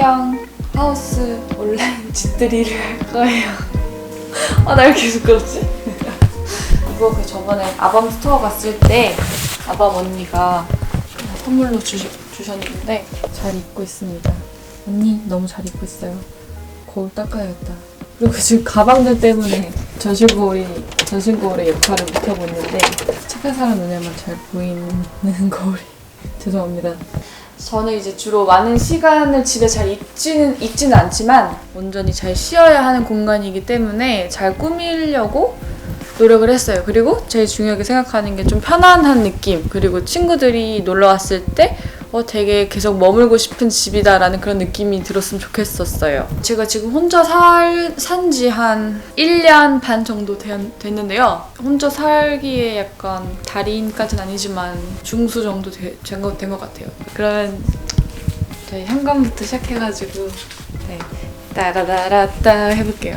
친구랑 하우스 온라인 집들이를 할 거예요. 아, 나 왜 이렇게 부끄럽지? 이거 그 저번에 아밤 스토어 갔을 때 아밤 언니가 선물로 주셨는데 잘 입고 있습니다. 언니 너무 잘 입고 있어요. 거울 닦아야겠다. 그리고 지금 가방들 때문에 전신거울의 역할을 못하고 있는데 착한 사람 눈에만 잘 보이는 거울이 죄송합니다. 저는 이제 주로 많은 시간을 집에 잘 있지는 않지만 온전히 잘 쉬어야 하는 공간이기 때문에 잘 꾸미려고 노력을 했어요. 그리고 제일 중요하게 생각하는 게 좀 편안한 느낌, 그리고 친구들이 놀러 왔을 때 되게 계속 머물고 싶은 집이다라는 그런 느낌이 들었으면 좋겠었어요. 제가 지금 혼자 산지 한 1년 반 정도 됐는데요. 혼자 살기에 약간 달인까지는 아니지만 중수 정도 된 것 같아요. 그러면 저희 현관부터 시작해가지고 네, 따라따라따 해볼게요.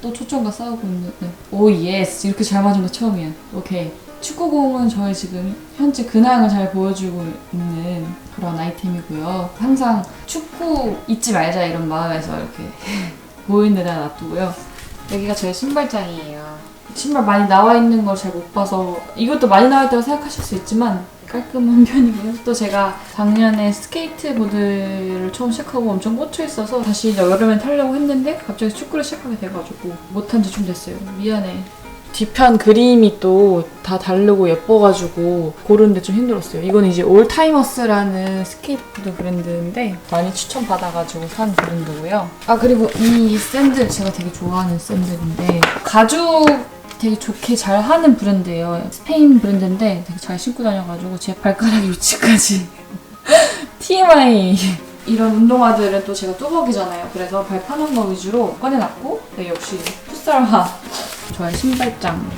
또 초점과 싸우고 있는데 오 예스! 이렇게 잘 맞은 거 처음이야. 오케이. 축구공은 저의 지금 현재 근황을 잘 보여주고 있는 그런 아이템이고요. 항상 축구 잊지 말자 이런 마음에서 이렇게 보이는 데다 놔두고요. 여기가 저의 신발장이에요. 신발 많이 나와 있는 걸 잘 못 봐서 이것도 많이 나와 있다고 생각하실 수 있지만 깔끔한 편이고요. 또 제가 작년에 스케이트보드를 처음 시작하고 엄청 꽂혀 있어서 다시 여름에 타려고 했는데 갑자기 축구를 시작하게 돼가지고 못한 지 좀 됐어요. 미안해. 뒤편 그림이 또 다 다르고 예뻐가지고 고르는데 좀 힘들었어요. 이건 이제 올타이머스라는 스케이트보드 브랜드인데 많이 추천받아가지고 산 브랜드고요. 아, 그리고 이 샌들 제가 되게 좋아하는 샌들인데 가죽 되게 좋게 잘 하는 브랜드예요. 스페인 브랜드인데 되게 잘 신고 다녀가지고 제 발가락 위치까지 TMI. 이런 운동화들은 또 제가 뚜벅이잖아요. 그래서 발 편한 거 위주로 꺼내놨고 네, 역시 풋살화 저의 신발장.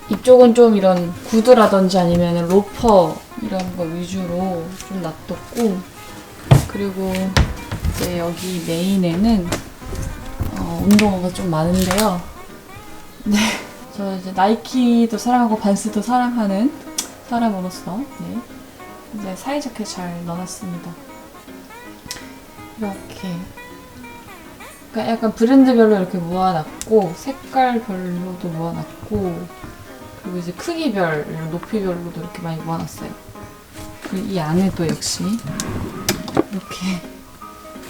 이쪽은 좀 이런 구두라든지 아니면 로퍼 이런 거 위주로 좀 놔뒀고, 그리고 이제 여기 메인에는 운동화가 좀 많은데요. 네, 저 이제 나이키도 사랑하고 반스도 사랑하는 사람으로서 네, 이제 사이좋게 잘 넣어놨습니다. 이렇게 그러니까 약간 브랜드별로 이렇게 모아놨고 색깔별로도 모아놨고 그리고 이제 크기별, 높이별로도 이렇게 많이 모아놨어요. 그리고 이 안에 또 역시 이렇게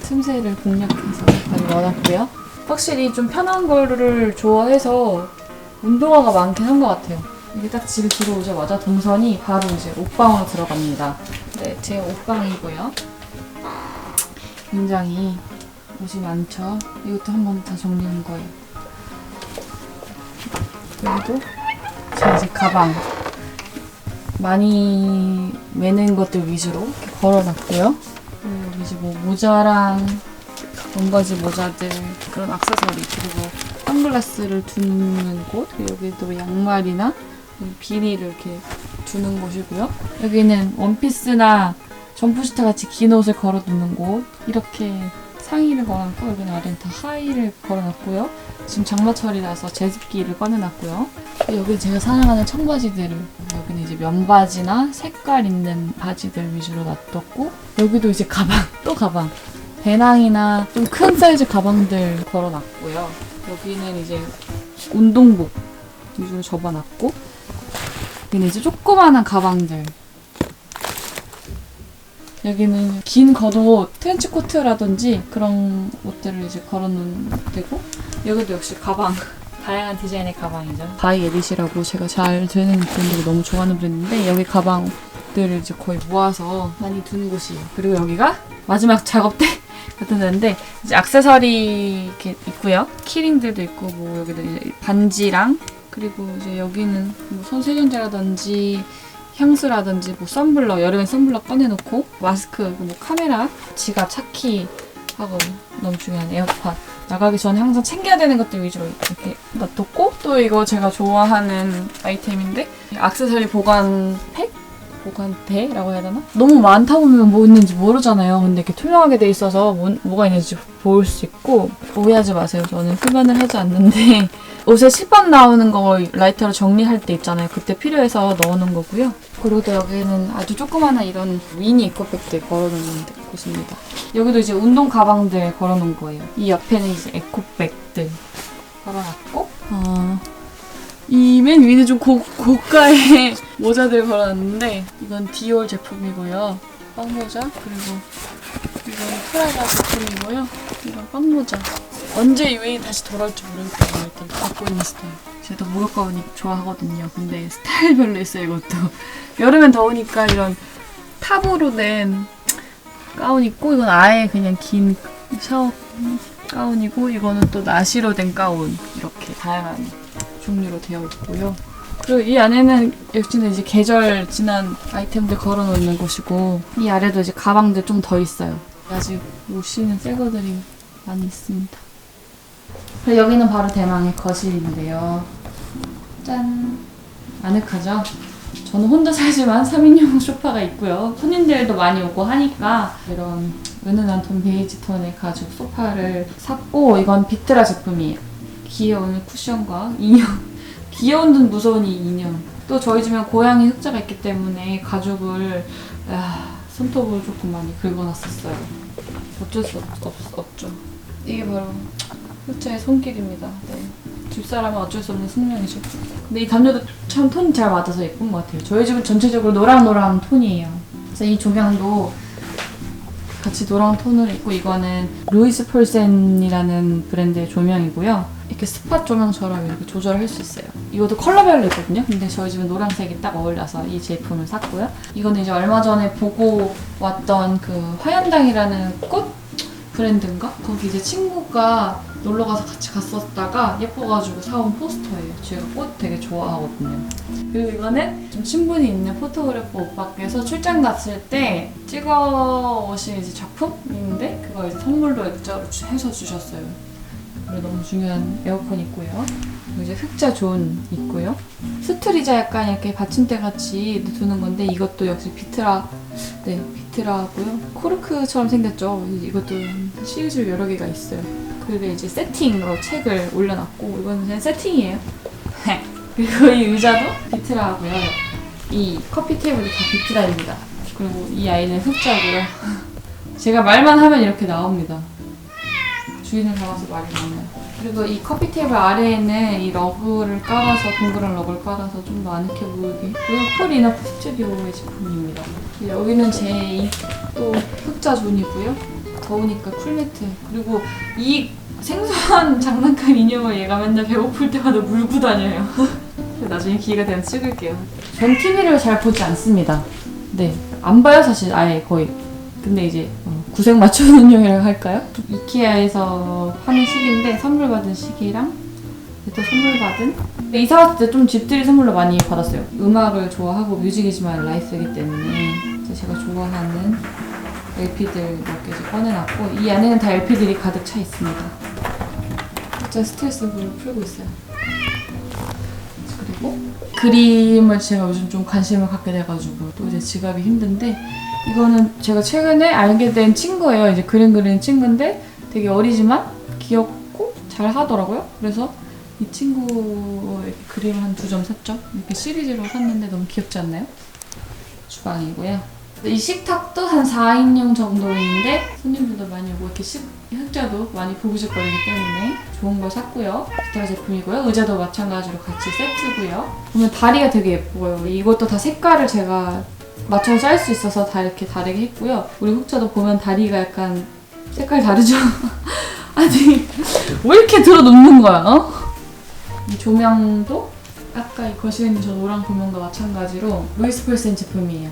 틈새를 공략해서 많이 넣어놨고요. 확실히 좀 편한 거를 좋아해서 운동화가 많긴 한 것 같아요. 이게 딱 집에 들어오자마자 동선이 바로 이제 옷방으로 들어갑니다. 네, 제 옷방이고요. 굉장히 옷이 많죠? 이것도 한번 다 정리한 거예요. 여기도 제 이제 가방 많이 매는 것들 위주로 이렇게 걸어놨고요. 그리고 여기 이제 뭐 모자랑 원바지 모자들, 그런 액세서리, 그리고 선글라스를 두는 곳, 그리고 여기도 양말이나 비닐을 이렇게 두는 곳이고요. 여기는 원피스나 점프슈트 같이 긴 옷을 걸어두는 곳, 이렇게 상의를 걸어놨고 여기는 아래는 다 하의를 걸어놨고요. 지금 장마철이라서 제습기를 꺼내놨고요. 여기는 제가 사랑하는 청바지들을, 여기는 이제 면바지나 색깔 있는 바지들 위주로 놔뒀고, 여기도 이제 가방, 또 가방, 배낭이나 좀 큰 사이즈 가방들 걸어놨고요. 여기는 이제 운동복 위주로 접어놨고, 여기는 이제 조그마한 가방들, 여기는 긴 겉옷, 트렌치코트라든지 그런 옷들을 이제 걸어놓는 데고, 여기도 역시 가방, 다양한 디자인의 가방이죠. 바이 에디시라고 제가 잘 되는 브랜드를 너무 좋아하는 브랜드인데, 여기 가방들을 이제 거의 모아서 많이 두는 곳이에요. 그리고 여기가 마지막 작업대 같은 데인데, 이제 액세서리 이렇게 있고요. 키링들도 있고, 뭐 여기도 이제 반지랑, 그리고 이제 여기는 뭐 손세정제라든지 향수라든지 뭐 썬블럭, 여름엔 썬블럭 꺼내놓고, 마스크, 뭐 카메라, 지갑, 차키 하고 너무 중요한 에어팟, 나가기 전에 항상 챙겨야 되는 것들 위주로 이렇게 놔뒀고, 또 이거 제가 좋아하는 아이템인데 액세서리 보관팩? 보관대라고 해야 되나? 너무 많다 보면 뭐 있는지 모르잖아요. 근데 이렇게 투명하게 돼 있어서 뭐가 있는지 볼 수 있고, 오해하지 마세요. 저는 흡연을 하지 않는데 옷에 10번 나오는 거 라이터로 정리할 때 있잖아요. 그때 필요해서 넣어놓은 거고요. 그리고 또 여기는 아주 조그마한 이런 미니 에코백들 걸어놓는 곳입니다. 여기도 이제 운동 가방들 걸어놓은 거예요. 이 옆에는 이제 에코백들 걸어놨고, 이 맨 위는 좀 고가의 모자들 걸어놨는데, 이건 디올 제품이고요. 빵모자, 그리고 이건 프라다 제품이고요. 이건 빵모자. 언제 유행이 다시 돌아올지 모르겠어요. 일단 갖고 있는 스타일. 제가 무겁 가운 좋아하거든요. 근데 스타일별로 있어요, 이것도. 여름엔 더우니까 이런 탑으로 된 가운 있고, 이건 아예 그냥 긴 샤워 가운이고, 이거는 또 나시로 된 가운. 이렇게 다양한 종류로 되어 있고요. 그리고 이 안에는 역시나 이제 계절 지난 아이템들 걸어놓는 곳이고, 이 아래도 이제 가방들 좀 더 있어요. 아직 못 쓰는 새거들이 많이 있습니다. 그리고 여기는 바로 대망의 거실인데요. 짠! 아늑하죠? 저는 혼자 살지만 3인용 소파가 있고요. 손님들도 많이 오고 하니까 이런 은은한 톤 베이지 톤의 가죽 소파를 샀고, 이건 비트라 제품이에요. 귀여운 쿠션과 인형. 귀여운 듯 무서운 이 인형. 또 저희 집에 고양이 흑자가 있기 때문에 가죽을 손톱으로 조금 많이 긁어놨었어요. 어쩔 수 없죠. 이게 바로 흑자의 손길입니다. 네. 집사람은 어쩔 수 없는 숙명이죠. 근데 이 담요도 참 톤이 잘 맞아서 예쁜 것 같아요. 저희 집은 전체적으로 노랑노랑 톤이에요. 그래서 이 조명도 같이 노랑 톤으로 있고, 이거는 루이스 폴센이라는 브랜드의 조명이고요. 이렇게 스팟 조명처럼 이렇게 조절할 수 있어요. 이것도 컬러별로 있거든요. 근데 저희 집은 노란색이 딱 어울려서 이 제품을 샀고요. 이거는 이제 얼마 전에 보고 왔던 그 화현당이라는 꽃 브랜드인가? 거기 이제 친구가 놀러 가서 같이 갔었다가 예뻐가지고 사온 포스터예요. 제가 꽃 되게 좋아하거든요. 그리고 이거는 좀 친분이 있는 포토그래퍼 오빠께서 출장 갔을 때 찍어 오신 이제 작품인데, 그거 이제 선물로 액자로 해서 주셨어요. 그리고 너무 중요한 에어컨 있고요. 그리고 이제 흑자 존 있고요. 스트리자 약간 이렇게 받침대 같이 두는 건데, 이것도 역시 비트라, 네, 비트라고요. 코르크처럼 생겼죠. 이것도 시리즈 여러 개가 있어요. 그리고 이제 세팅으로 책을 올려놨고, 이거는 그냥 세팅이에요. 그리고 이 의자도 비트라고요. 이 커피 테이블도 다 비트라입니다. 그리고 이 아이는 흑자고요. 제가 말만 하면 이렇게 나옵니다. 주인을 잡아서 말이 많아요. 그리고 이 커피 테이블 아래에는 이 러그를 깔아서, 동그란 러그를 깔아서 좀 더 아늑해 보이게 했고요. 폴 이너프 스튜디오의 제품입니다. 여기는 제 또 흑자 존이고요. 더우니까 쿨매트. 그리고 이 생소한 장난감 인형을 얘가 맨날 배고플 때마다 물고 다녀요. 나중에 기회가 되면 찍을게요. 전 TV를 잘 보지 않습니다. 네, 안 봐요 사실 아예 거의. 근데 이제 구색 맞추는 인형이라고 할까요? 이케아에서 파는 시계인데, 선물 받은 시계랑 또 선물 받은, 이사 왔을 때 좀 집들이 선물로 많이 받았어요. 음악을 좋아하고 뮤직이지만 라이스이기 때문에 제가 좋아하는 LP들 몇 개 꺼내놨고, 이 안에는 다 LP들이 가득 차 있습니다. 진짜 스트레스를 풀고 있어요. 그리고 그림을 제가 요즘 좀 관심을 갖게 돼가지고 또 이제 지갑이 힘든데, 이거는 제가 최근에 알게 된 친구예요. 이제 그림 그리는 친구인데 되게 어리지만 귀엽고 잘 하더라고요. 그래서 이 친구의 그림을 한 2점 샀죠. 이렇게 시리즈로 샀는데 너무 귀엽지 않나요? 주방이고요. 이 식탁도 한 4인용 정도인데 손님들도 많이 오고 이렇게 흑자도 많이 보글적거리기 때문에 좋은 걸 샀고요. 비트라 제품이고요. 의자도 마찬가지로 같이 세트고요. 보면 다리가 되게 예뻐요. 이것도 다 색깔을 제가 맞춰서 짤 수 있어서 다 이렇게 다르게 했고요. 우리 흑자도 보면 다리가 약간 색깔 다르죠? 아니 왜 이렇게 들어 눕는 거야? 이 조명도 아까 이 거실에 있는 저 노랑 조명과 마찬가지로 루이스 폴센 제품이에요.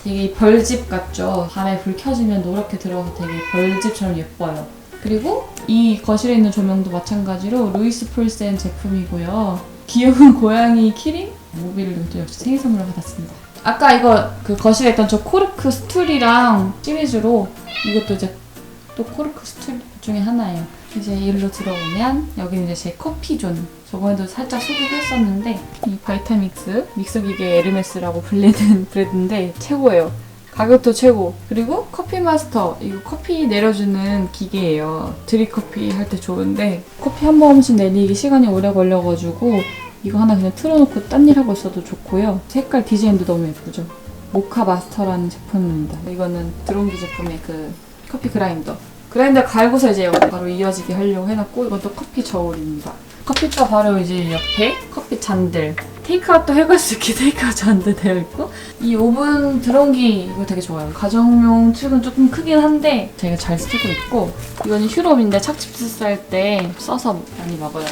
되게 별집 같죠? 밤에 불 켜지면 노랗게 들어서 되게 별집처럼 예뻐요. 그리고 이 거실에 있는 조명도 마찬가지로 루이스 폴센 제품이고요. 귀여운 고양이 키링 모빌을 역시 생일 선물로 받았습니다. 아까 이거 그 거실에 있던 저 코르크 스툴이랑 시리즈로 이것도 이제 또 코르크 스툴 중에 하나예요. 이제 일로 들어오면 여기는 이제 제 커피존. 저번에도 살짝 소개했었는데 이 바이타믹스 믹서기계 에르메스라고 불리는 브랜드인데 최고예요. 가격도 최고. 그리고 커피 마스터. 이거 커피 내려주는 기계예요. 드립커피 할 때 좋은데 커피 한 모금씩 내리기 시간이 오래 걸려가지고 이거 하나 그냥 틀어놓고 딴 일 하고 있어도 좋고요. 색깔 디자인도 너무 예쁘죠. 모카 마스터라는 제품입니다. 이거는 드론기 제품의 그 커피 그라인더. 그라인더 갈고서 이제 바로 이어지게 하려고 해놨고, 이것도 커피 저울입니다. 커피바 바로 이제 옆에 커피 잔들. 테이크아웃도 해갈 수 있게 테이크아웃 잔들 되어 있고, 이 오븐 드론기 이거 되게 좋아요. 가정용 축은 조금 크긴 한데 제가 잘 쓰고 있고, 이거는 휴롬인데 착즙스 쌀 때 써서 많이 먹어요.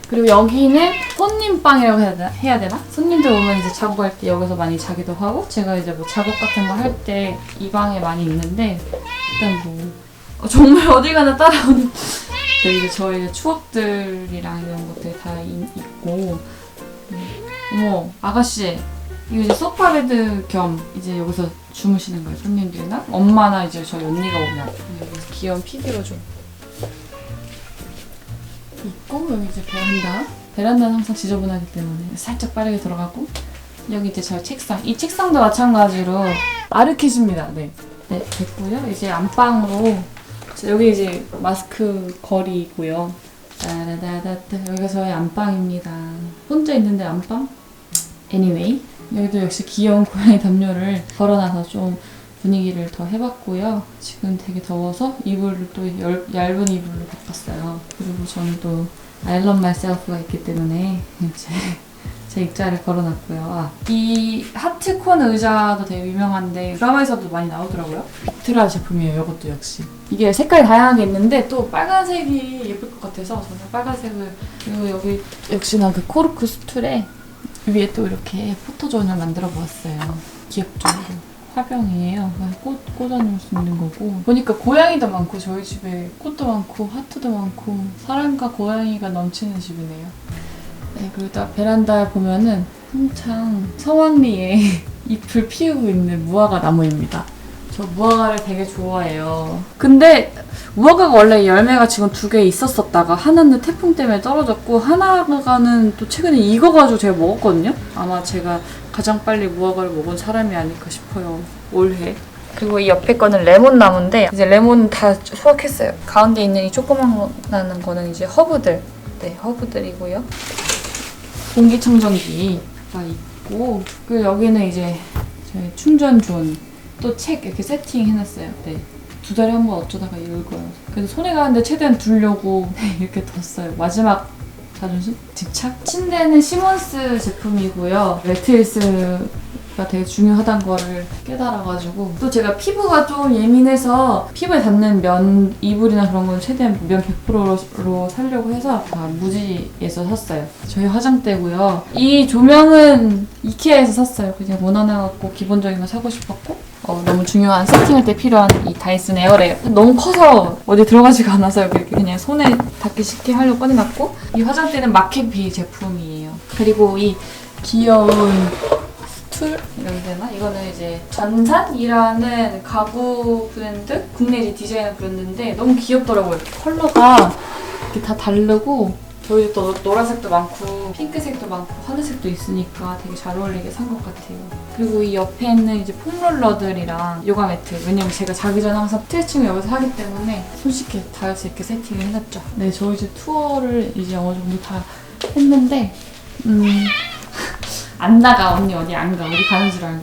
그리고 여기는 손님방이라고 해야 되나? 손님들 오면 이제 작업할 때 여기서 많이 자기도 하고, 제가 이제 뭐 작업 같은 거 할 때 이 방에 많이 있는데, 일단 뭐 정말 어디 가나 따라오는 네, 이제 저희 추억들이랑 이런 것들이 다 있고. 어머, 아가씨, 이거 이제 소파베드 겸 이제 여기서 주무시는 거예요, 손님들이나 엄마나 이제 저희 언니가 오면. 여기서 귀여운 피디로 좀 있고, 여기 이제 베란다는 항상 지저분하기 때문에 살짝 빠르게 들어가고, 여기 이제 저희 책상, 이 책상도 마찬가지로 아르키즈입니다. 네, 됐고요. 이제 안방으로, 여기 이제 마스크 거리고요. 따라다다다, 여기가 저희 안방입니다. 혼자 있는데 안방? Anyway, 여기도 역시 귀여운 고양이 담요를 걸어놔서 좀 분위기를 더 해봤고요. 지금 되게 더워서 이불을 또 얇은 이불로 바꿨어요. 그리고 저는 또 I love myself가 있기 때문에 제 입자를 걸어놨고요. 이 하트콘 의자도 되게 유명한데 드라마에서도 많이 나오더라고요. 비트라 제품이에요. 이것도 역시. 이게 색깔이 다양하게 있는데 또 빨간색이 예쁠 것 같아서 저는 빨간색을. 그리고 여기 역시나 그 코르크 스툴에 위에 또 이렇게 포토존을 만들어 보았어요. 귀엽죠? 화병이에요. 꽃 꽂아놓을 수 있는 거고. 보니까 고양이도 많고, 저희 집에 꽃도 많고 하트도 많고 사랑과 고양이가 넘치는 집이네요. 네, 그리고 딱 베란다에 보면은 한창 성황리에 잎을 피우고 있는 무화과 나무입니다. 저 무화과를 되게 좋아해요. 근데 무화과가 원래 열매가 지금 2개 있었다가 하나는 태풍 때문에 떨어졌고, 하나는 또 최근에 익어가지고 제가 먹었거든요. 아마 제가 가장 빨리 무화과를 먹은 사람이 아닐까 싶어요, 올해. 그리고 이 옆에 거는 레몬 나무인데 이제 레몬 다 수확했어요. 가운데 있는 이 조그만 거는 이제 허브들. 네, 허브들이고요. 공기청정기가 있고, 그리고 여기는 이제 저희 충전존, 또 책 이렇게 세팅해놨어요. 네, 2달에 한 번 어쩌다가 읽어요. 그래서 손에 가는데 최대한 두려고 이렇게 뒀어요. 마지막 자존심? 집착? 침대는 시몬스 제품이고요. 매트리스가 되게 중요하다는 거를 깨달아가지고, 또 제가 피부가 좀 예민해서 피부에 닿는 면, 이불이나 그런 건 최대한 면 100%로 살려고 해서 무지에서 샀어요. 저희 화장대고요. 이 조명은 이케아에서 샀어요. 그냥 무난해갖고 기본적인 거 사고 싶었고, 너무 중요한 세팅할 때 필요한 이 다이슨 에어랩. 너무 커서 어디 들어가지가 않아서 이렇게 그냥 손에 닿기 쉽게 하려고 꺼내놨고, 이 화장대는 마켓비 제품이에요. 그리고 이 귀여운 스툴? 이런 데나? 이거는 이제 전산이라는 가구 브랜드? 국내 이제 디자이너 브랜드인데 너무 귀엽더라고요. 컬러가 이렇게 다 다르고, 저희 또 노란색도 많고 핑크색도 많고 하늘색도 있으니까 되게 잘 어울리게 산 것 같아요. 그리고 이 옆에 있는 이제 폼롤러들이랑 요가 매트, 왜냐면 제가 자기 전에 항상 스트레칭을 여기서 하기 때문에 손쉽게 닿을 수 있게 세팅을 해놨죠. 네, 저 이제 투어를 이제 어느 정도 다 했는데 안 나가. 언니 어디 안 가. 어디 가는 줄 알고.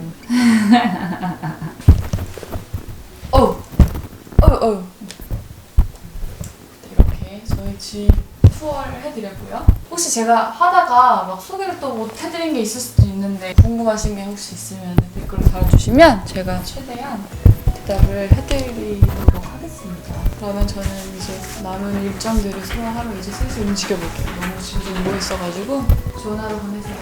이렇게 저희 집 투어를 해드렸고요. 혹시 제가 하다가 막 소개를 또 못 해드린 게 있을 수도 있는데, 궁금하신 게 혹시 있으면 댓글로 달아주시면 제가 최대한 대답을 해드리도록 하겠습니다. 그러면 저는 이제 남은 일정들을 소화하러 이제 슬슬 움직여볼게요. 너무 지금 모여있어가지고 좋은 하루 보내세요.